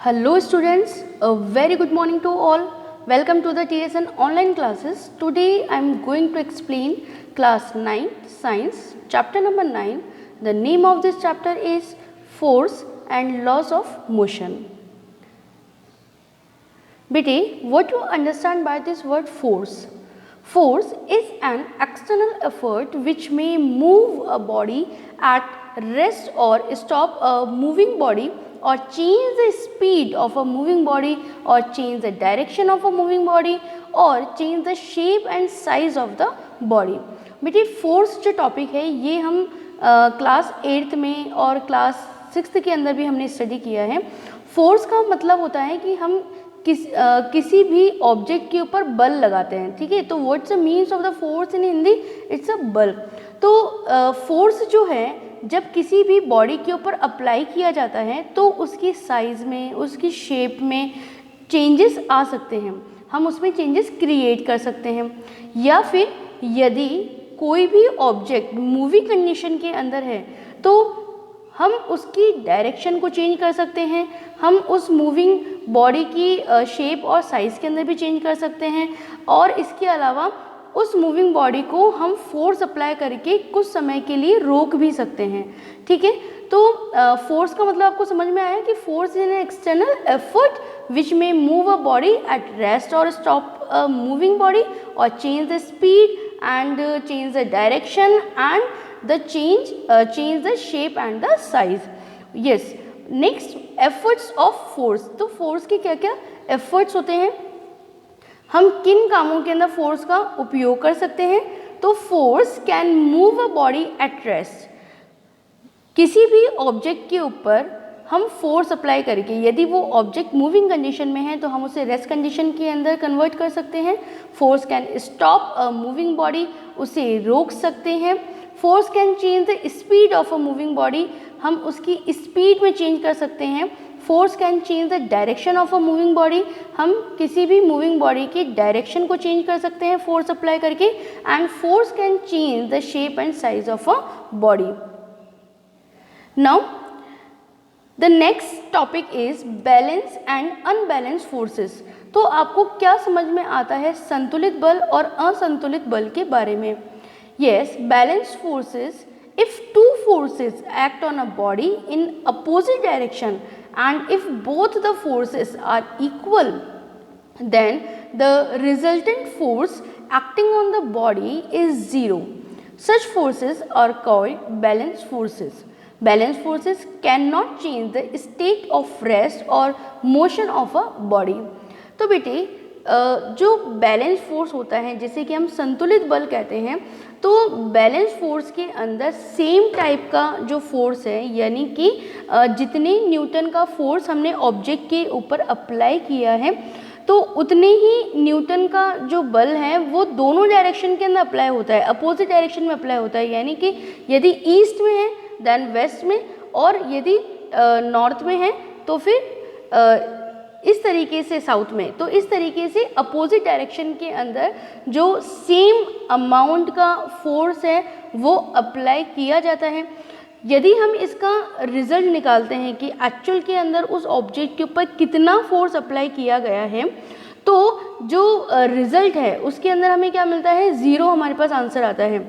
Hello students, a very good morning to all. Welcome to the TSN online classes. Today I am going to explain class 9 science chapter number 9. The name of this chapter is force and laws of motion. Beti, what you understand by this word force? Force is an external effort which may move a body at rest or stop a moving body or change the speed of a moving body or change the direction of a moving body or change the shape and size of the body. बेटे force जो topic है ये हम class 8th में और class 6th के अंदर भी हमने स्टडी किया है. फोर्स का मतलब होता है कि हम किसी भी ऑब्जेक्ट के ऊपर बल लगाते हैं. ठीक है, तो what's the means of the force in Hindi? It's a बल. तो फोर्स जो है जब किसी भी बॉडी के ऊपर अप्लाई किया जाता है तो उसकी साइज़ में, उसकी शेप में चेंजेस आ सकते हैं. हम उसमें चेंजेस क्रिएट कर सकते हैं. या फिर यदि कोई भी ऑब्जेक्ट मूविंग कंडीशन के अंदर है तो हम उसकी डायरेक्शन को चेंज कर सकते हैं. हम उस मूविंग बॉडी की शेप और साइज़ के अंदर भी चेंज कर सकते हैं. और इसके अलावा उस मूविंग बॉडी को हम फोर्स अप्लाई करके कुछ समय के लिए रोक भी सकते हैं. ठीक है, तो फोर्स का मतलब आपको समझ में आया कि force is an external effort which may move a body at rest और स्टॉप अ मूविंग बॉडी और change the speed and change the direction and the change the shape and the size. Yes, next efforts of force. तो force के क्या क्या efforts होते हैं, हम किन कामों के अंदर force का उपयोग कर सकते हैं? तो force can move a body at rest. किसी भी ऑब्जेक्ट के ऊपर हम फोर्स अप्लाई करके यदि वो ऑब्जेक्ट मूविंग कंडीशन में है तो हम उसे रेस्ट कंडीशन के अंदर कन्वर्ट कर सकते हैं. Force can stop a moving body, उसे रोक सकते हैं. Force can change the speed of a moving body, हम उसकी स्पीड में चेंज कर सकते हैं. Force can change the direction of a moving body, हम किसी भी मूविंग बॉडी की डायरेक्शन को चेंज कर सकते हैं फोर्स अप्लाई करके. And force can change the shape and size of a body. Now the next topic is balance and unbalance forces. तो आपको क्या समझ में आता है संतुलित बल और असंतुलित बल के बारे में? Yes, balance forces, if two forces act on a body in opposite direction and if both the forces are equal then the resultant force acting on the body is zero. Such forces are called balance forces. Balance forces cannot change the state of rest or motion of a body. तो बेटे जो balance force होता है जिसे कि हम संतुलित बल कहते हैं, तो बैलेंस फोर्स के अंदर सेम टाइप का जो फोर्स है, यानी कि जितने न्यूटन का फोर्स हमने ऑब्जेक्ट के ऊपर अप्लाई किया है तो उतने ही न्यूटन का जो बल है वो दोनों डायरेक्शन के अंदर अप्लाई होता है, अपोजिट डायरेक्शन में अप्लाई होता है. यानी कि यदि ईस्ट में है देन वेस्ट में, और यदि नॉर्थ में है तो फिर इस तरीके से साउथ में. तो इस तरीके से अपोजिट डायरेक्शन के अंदर जो सेम अमाउंट का फोर्स है वो अप्लाई किया जाता है. यदि हम इसका रिजल्ट निकालते हैं कि एक्चुअल के अंदर उस ऑब्जेक्ट के ऊपर कितना फोर्स अप्लाई किया गया है, तो जो रिजल्ट है उसके अंदर हमें क्या मिलता है? ज़ीरो हमारे पास आंसर आता है.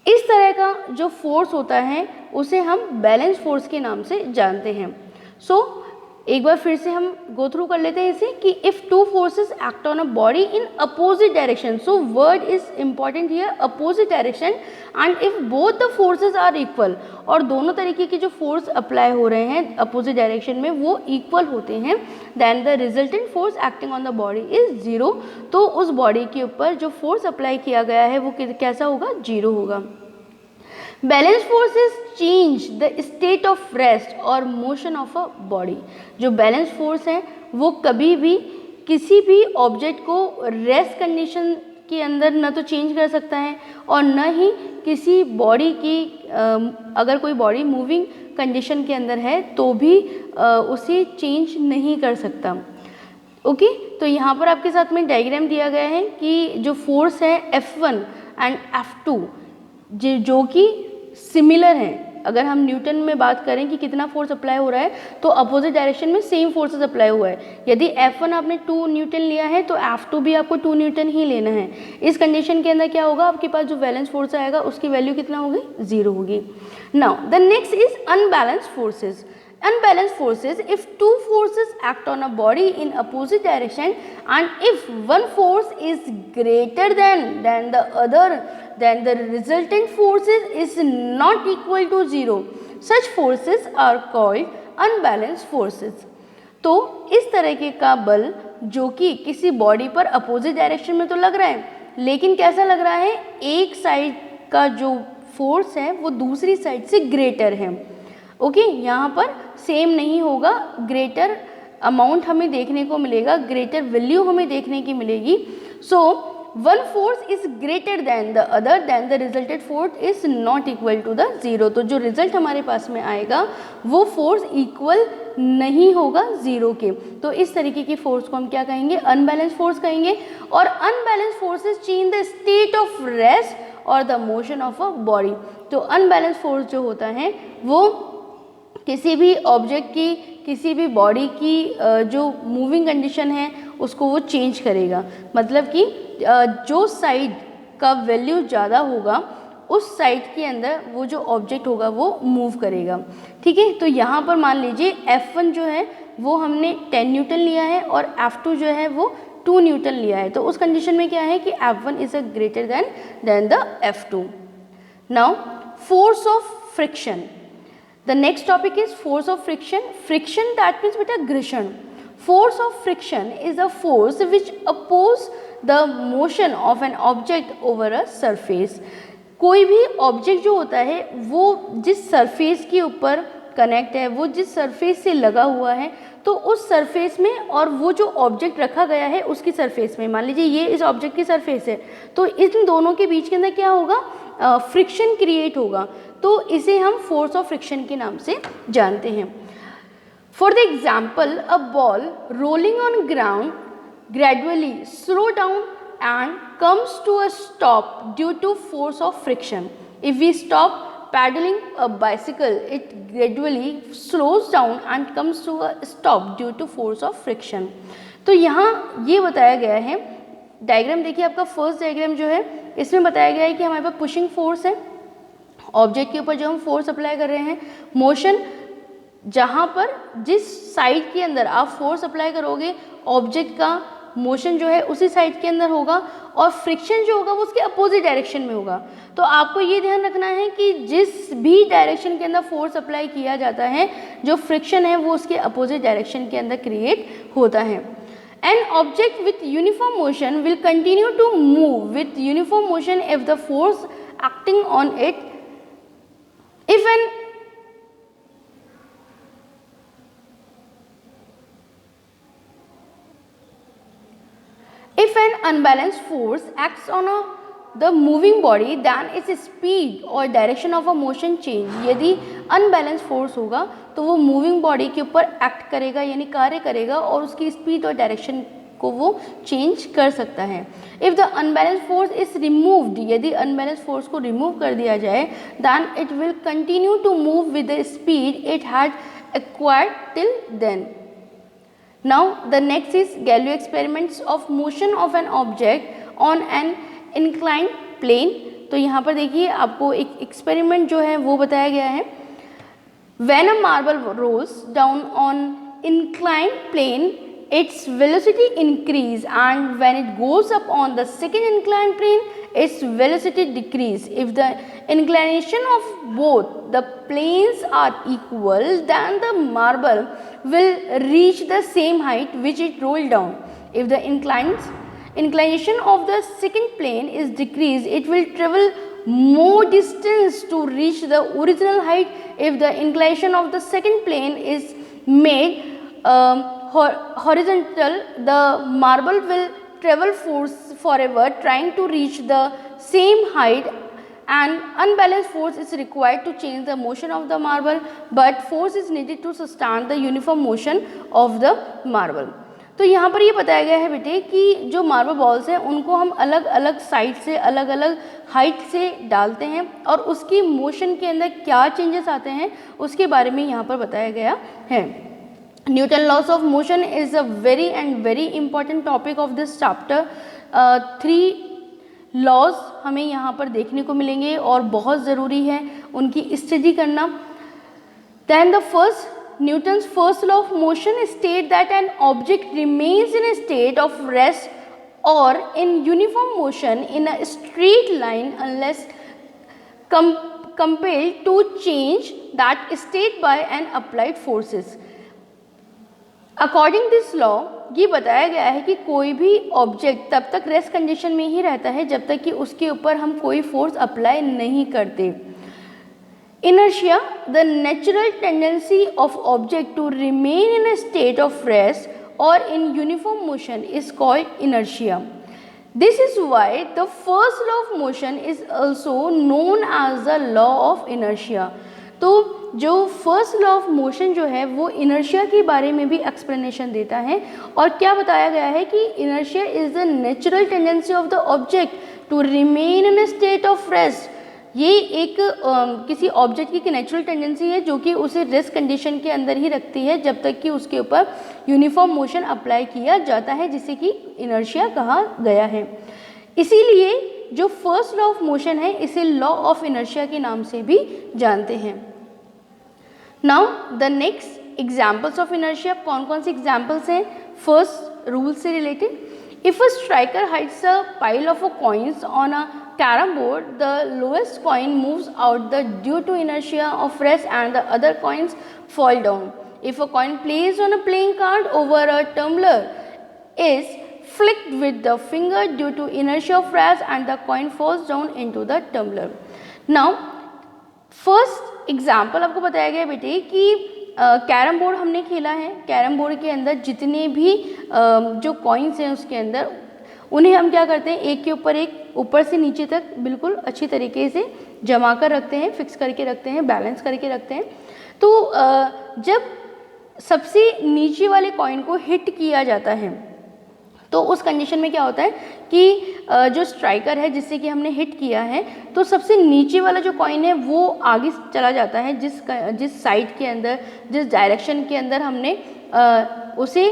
इस तरह का जो फोर्स होता है उसे हम बैलेंस फोर्स के नाम से जानते हैं. सो एक बार फिर से हम गो थ्रू कर लेते हैं इसे कि if two forces act on a body in opposite direction, so word is important here, opposite direction, and if both the forces are equal, और दोनों तरीके के जो फोर्स अप्लाई हो रहे हैं अपोजिट डायरेक्शन में वो इक्वल होते हैं, then the resultant force acting on the body is zero. तो उस बॉडी के ऊपर जो फोर्स अप्लाई किया गया है वो कैसा होगा? जीरो होगा. Balance forces change the state of rest और मोशन ऑफ अ बॉडी. जो बैलेंस फोर्स है वो कभी भी किसी भी ऑब्जेक्ट को रेस्ट कंडीशन के अंदर न तो चेंज कर सकता है और न ही किसी बॉडी की अगर कोई बॉडी मूविंग कंडीशन के अंदर है तो भी उसे चेंज नहीं कर सकता. ओके, तो यहाँ पर आपके साथ में डायग्राम दिया गया है कि जो फोर्स है F1 एंड F2 जो कि सिमिलर हैं, अगर हम न्यूटन में बात करें कि कितना फोर्स अप्लाई हो रहा है, तो अपोजिट डायरेक्शन में सेम फोर्सेस अप्लाई हुआ है। यदि F1 आपने 2 न्यूटन लिया है तो F2 भी आपको 2 न्यूटन ही लेना है। इस कंडीशन के अंदर क्या होगा, आपके पास जो बैलेंस फोर्स आएगा उसकी वैल्यू कितना होगी, 0 होगी। Now the next is unbalanced forces. Unbalanced forces, if two forces act on a body in opposite direction and if one force is greater than the other, then the resultant forces is not equal to 0. Such forces are called unbalanced forces. तो इस तरह का बल जो कि किसी body पर opposite direction में तो लग रहा है, लेकिन कैसा लग रहा है, एक साइड का जो फोर्स है वो दूसरी साइड से ग्रेटर है। ओके, यहाँ पर सेम नहीं होगा, ग्रेटर अमाउंट हमें देखने को मिलेगा, ग्रेटर वैल्यू हमें देखने की मिलेगी। So one force is greater than the other, then the resultant force is not equal to the 0। तो जो रिजल्ट हमारे पास में आएगा वो फोर्स इक्वल नहीं होगा 0 के। तो इस तरीके की फोर्स को हम क्या कहेंगे, अनबैलेंस फोर्स कहेंगे। और unbalance forces change the state of rest और the motion of a body. तो अनबैलेंस फोर्स जो होता है वो किसी भी ऑब्जेक्ट की, किसी भी बॉडी की जो मूविंग कंडीशन है उसको वो चेंज करेगा। मतलब कि जो साइड का वैल्यू ज़्यादा होगा उस साइड के अंदर वो जो ऑब्जेक्ट होगा वो मूव करेगा। ठीक है, तो यहाँ पर मान लीजिए F1 जो है वो हमने 10 न्यूटन लिया है और F2 जो है वो 2 न्यूटन लिया है। तो उस कंडीशन में क्या है कि F1 is a greater than the F2। Now force of friction. The next topic is force of friction. Friction, that means beta घर्षण. Force of friction is a force which oppose the motion of an object over a surface. कोई भी object जो होता है वो जिस surface के ऊपर कनेक्ट है, वो जिस सरफेस से लगा हुआ है, तो उस सरफेस में और वो जो ऑब्जेक्ट रखा गया है उसकी सरफेस में, मान लीजिए ये इस ऑब्जेक्ट की सरफेस है, तो इन दोनों के बीच के अंदर क्या होगा, फ्रिक्शन क्रिएट होगा। तो इसे हम फोर्स ऑफ फ्रिक्शन के नाम से जानते हैं। For the example, a ball rolling on ground gradually slow down and comes to a stop due to force of friction. If we stop paddling a bicycle, it gradually slows down and comes to a stop due to force of friction. तो यहाँ ये बताया गया है, diagram देखिए आपका first diagram जो है इसमें बताया गया है कि हमारे पास पुशिंग फोर्स है, ऑब्जेक्ट के ऊपर जो हम फोर्स अप्लाई कर रहे हैं, मोशन जहाँ पर जिस साइड के अंदर आप फोर्स अप्लाई करोगे ऑब्जेक्ट का मोशन जो है उसी साइड के अंदर होगा, और फ्रिक्शन जो होगा वो उसके अपोजिट डायरेक्शन में होगा। तो आपको ये ध्यान रखना है कि जिस भी डायरेक्शन के अंदर फोर्स अप्लाई किया जाता है, जो फ्रिक्शन है वो उसके अपोजिट डायरेक्शन के अंदर क्रिएट होता है। An object with uniform motion will continue to move with uniform motion if the force acting on it, if an unbalanced force acts on the moving body, then its speed or direction of a motion change. यदि unbalanced force होगा तो वो moving body के ऊपर act करेगा यानी कार्य करेगा और उसकी speed और direction को वो change कर सकता है। If the unbalanced force is removed, यदि unbalanced force को remove कर दिया जाए, then it will continue to move with the speed it had acquired till then. Now the next is Galileo experiments of motion of an object on an inclined plane. तो यहाँ पर देखिए आपको एक एक्सपेरिमेंट जो है वो बताया गया है। When a marble rolls down on inclined plane, its velocity increase, and when it goes up on the second inclined plane, its velocity decrease. If the inclination of both the planes are equal, then the marble will reach the same height which it rolled down. If the inclination of the second plane is decreased, it will travel more distance to reach the original height. If the inclination of the second plane is made horizontal, the marble will travel forever trying to reach the same height. And unbalanced force is required to change the motion of the marble, but force is needed to sustain the uniform motion of the marble. तो यहाँ पर ये बताया गया है बेटे कि जो मार्बल बॉल्स हैं उनको हम अलग अलग साइड से, अलग अलग हाइट से डालते हैं और उसकी मोशन के अंदर क्या चेंजेस आते हैं उसके बारे में यहाँ पर बताया गया है। Newton laws of motion is a very important topic of this chapter. 3 laws हमें यहाँ पर देखने को मिलेंगे और बहुत ज़रूरी है उनकी स्टडी करना। Then the first Newton's first law of motion states that an object remains in a state of rest or in uniform motion in a straight line unless compelled to change that state by an applied forces. According this law, ये बताया गया है कि कोई भी object तब तक rest condition में ही रहता है जब तक कि उसके ऊपर हम कोई फोर्स अप्लाई नहीं करते। Inertia, the natural tendency of object to remain in a state of rest or in uniform motion is called inertia. This is why the first law of motion is also known as the law of inertia. तो जो first law of motion जो है वो inertia के बारे में भी explanation देता है और क्या बताया गया है कि inertia is the natural tendency of the object to remain in a state of rest. ये एक किसी ऑब्जेक्ट की नेचुरल टेंडेंसी है जो कि उसे रेस्ट कंडीशन के अंदर ही रखती है जब तक कि उसके ऊपर यूनिफॉर्म मोशन अप्लाई किया जाता है, जिसे कि इनर्शिया कहा गया है। इसीलिए जो फर्स्ट लॉ ऑफ मोशन है इसे लॉ ऑफ इनर्शिया के नाम से भी जानते हैं। Now the next examples of inertia, कौन कौन से एग्जाम्पल्स हैं? फर्स्ट, रूल से related. If a striker hides a pile of coins on a carom board, the lowest coin moves out due to inertia of rest and the other coins fall down. If a coin placed on a playing card over a tumbler is flicked with the finger due to inertia of rest and the coin falls down into the tumbler. Now, first example आपको बताया गया बेटे कि carrom board हमने खेला है। Carrom board के अंदर जितने भी जो कॉइन्स हैं उसके अंदर उन्हें हम क्या करते हैं, एक के ऊपर एक, ऊपर से नीचे तक बिल्कुल अच्छी तरीके से जमा कर रखते हैं, फिक्स करके रखते हैं, बैलेंस करके रखते हैं। तो जब सबसे नीचे वाले कॉइन को हिट किया जाता है तो उस कंडीशन में क्या होता है कि जो स्ट्राइकर है जिससे कि हमने हिट किया है तो सबसे नीचे वाला जो कॉइन है वो आगे चला जाता है जिस साइड के अंदर, जिस डायरेक्शन के अंदर हमने उसे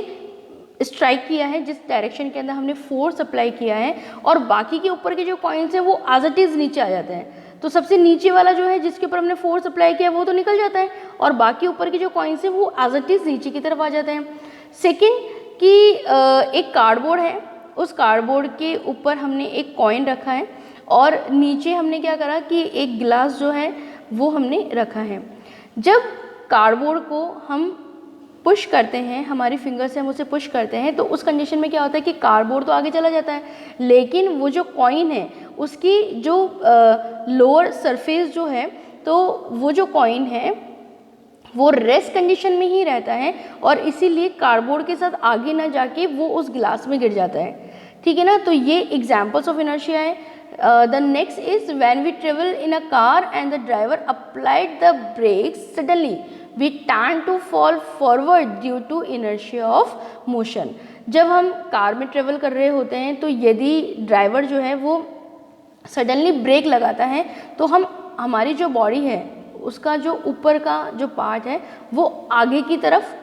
स्ट्राइक किया है, जिस डायरेक्शन के अंदर हमने फोर्स अप्लाई किया है, और बाकी के ऊपर के जो कॉइन्स हैं वो एज इट इज़ नीचे आ जाते हैं। तो सबसे नीचे वाला जो है जिसके ऊपर हमने फोर्स अप्लाई किया वो तो निकल जाता है और बाकी ऊपर के जो कॉइन्स हैं वो एज इट इज़ नीचे की तरफ आ जाते हैं। सेकेंड कि एक कार्डबोर्ड है, उस कार्डबोर्ड के ऊपर हमने एक कॉइन रखा है और नीचे हमने क्या करा कि एक गिलास जो है वो हमने रखा है। जब कार्डबोर्ड को हम पुश करते हैं, हमारी फिंगर से हम उसे पुश करते हैं, तो उस कंडीशन में क्या होता है कि कार्डबोर्ड तो आगे चला जाता है, लेकिन वो जो कॉइन है उसकी जो लोअर सरफेस जो है, तो वो जो कॉइन है वो रेस्ट कंडीशन में ही रहता है और इसीलिए कार्डबोर्ड के साथ आगे ना जाके वो उस गिलास में गिर जाता है। ठीक है ना, तो ये एग्जाम्पल्स ऑफ इनर्शिया है। The next is when we travel in a car and the driver applied the brakes suddenly we tend to fall forward due to inertia of motion. जब हम कार में ट्रेवल कर रहे होते हैं तो यदि ड्राइवर जो है वो सडनली ब्रेक लगाता है तो हमारी जो बॉडी है उसका जो ऊपर का जो पार्ट है वो आगे की तरफ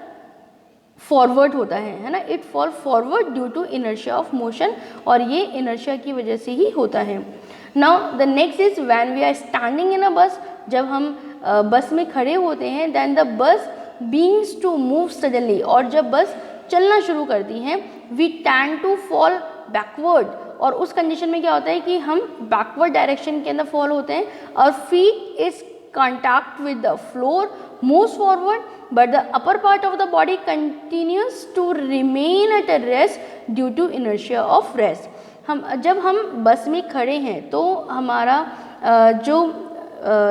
फॉरवर्ड होता है ना, it fall forward due to inertia of motion, और ये इनर्शिया की वजह से ही होता है। Now the next is when we are standing in a bus, जब हम बस में खड़े होते हैं, then the bus begins to move suddenly, और जब बस चलना शुरू करती हैं, we tend to fall backward, और उस कंडीशन में क्या होता है कि हम बैकवर्ड डायरेक्शन के अंदर फॉल होते हैं और feet is contact with the floor moves forward but the upper part of the body continues to remain at a rest due to inertia of rest. जब हम बस में खड़े हैं तो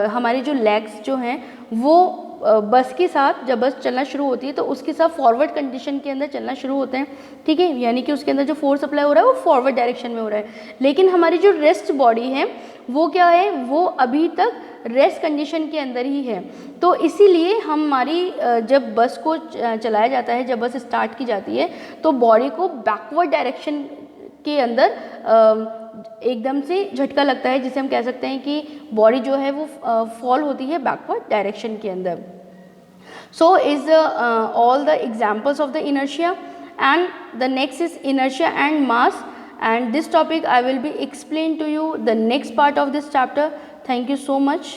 हमारी जो लेग्स जो हैं वो बस के साथ जब बस चलना शुरू होती है तो उसके साथ फॉरवर्ड कंडीशन के अंदर चलना शुरू होते हैं, ठीक है, यानी कि उसके अंदर जो फोर्स अप्लाई हो रहा है वो फॉरवर्ड डायरेक्शन में हो रहा है। लेकिन हमारी जो रेस्ट बॉडी है वो क्या है, वो अभी तक रेस्ट कंडीशन के अंदर ही है। तो इसीलिए हमारी जब बस को चलाया जाता है, जब बस स्टार्ट की जाती है तो बॉडी को बैकवर्ड डायरेक्शन के अंदर एकदम से झटका लगता है, जिसे हम कह सकते हैं कि बॉडी जो है वो फॉल होती है बैकवर्ड डायरेक्शन के अंदर। So is all the examples of the inertia, and the next is inertia and mass, and this topic I will be explain to you the next part of this chapter. Thank you so much.